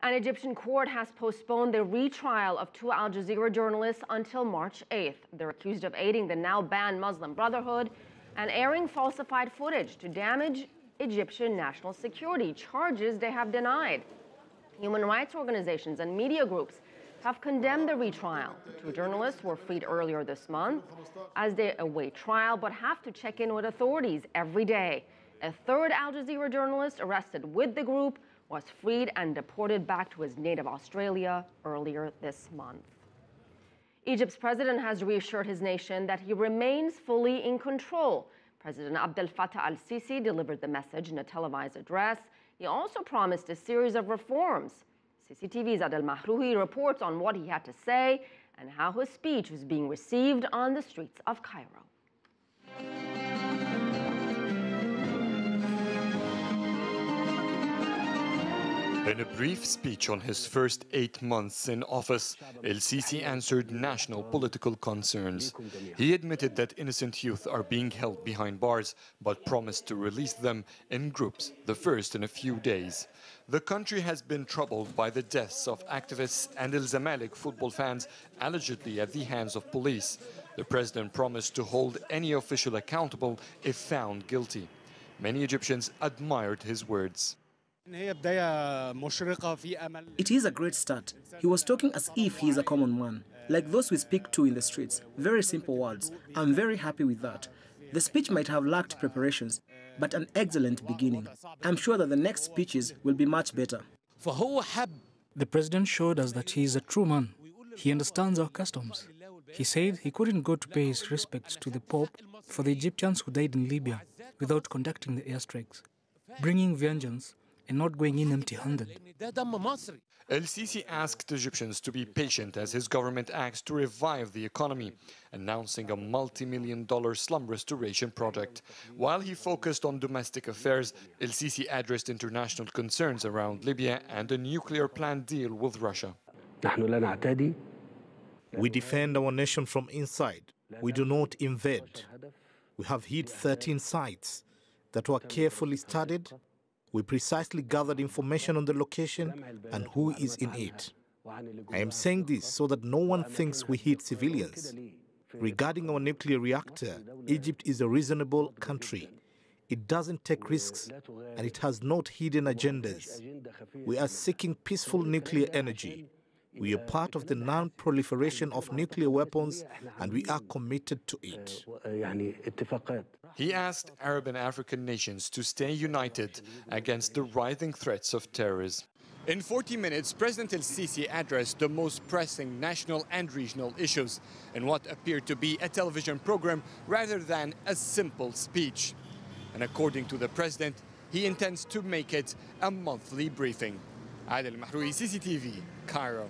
An Egyptian court has postponed the retrial of two Al Jazeera journalists until March 8th. They're accused of aiding the now banned Muslim Brotherhood and airing falsified footage to damage Egyptian national security, charges they have denied. Human rights organizations and media groups have condemned the retrial. The two journalists were freed earlier this month as they await trial, but have to check in with authorities every day. A third Al Jazeera journalist arrested with the group was freed and deported back to his native Australia earlier this month. Egypt's president has reassured his nation that he remains fully in control. President Abdel-Fattah al-Sisi delivered the message in a televised address. He also promised a series of reforms. CCTV's Adel Mahrouhi reports on what he had to say and how his speech was being received on the streets of Cairo. In a brief speech on his first 8 months in office, el-Sisi answered national political concerns. He admitted that innocent youth are being held behind bars, but promised to release them in groups, the first in a few days. The country has been troubled by the deaths of activists and el-Zamalek football fans, allegedly at the hands of police. The president promised to hold any official accountable if found guilty. Many Egyptians admired his words. It is a great start. He was talking as if he is a common man, like those we speak to in the streets. Very simple words. I'm very happy with that. The speech might have lacked preparations, but an excellent beginning. I'm sure that the next speeches will be much better. The president showed us that he is a true man. He understands our customs. He said he couldn't go to pay his respects to the Pope for the Egyptians who died in Libya without conducting the airstrikes, bringing vengeance and not going in empty-handed. El-Sisi asked Egyptians to be patient as his government acts to revive the economy, announcing a multi-million-dollar slum restoration project. While he focused on domestic affairs, El-Sisi addressed international concerns around Libya and a nuclear plant deal with Russia. We defend our nation from inside. We do not invade. We have hit 13 sites that were carefully studied. We precisely gathered information on the location and who is in it. I am saying this so that no one thinks we hit civilians. Regarding our nuclear reactor, Egypt is a reasonable country. It doesn't take risks and it has not hidden agendas. We are seeking peaceful nuclear energy. We are part of the non-proliferation of nuclear weapons and we are committed to it. He asked Arab and African nations to stay united against the rising threats of terrorism. In 40 minutes, President el-Sisi addressed the most pressing national and regional issues in what appeared to be a television program rather than a simple speech. And according to the president, he intends to make it a monthly briefing. Adel Mahrouhi, CCTV, Cairo.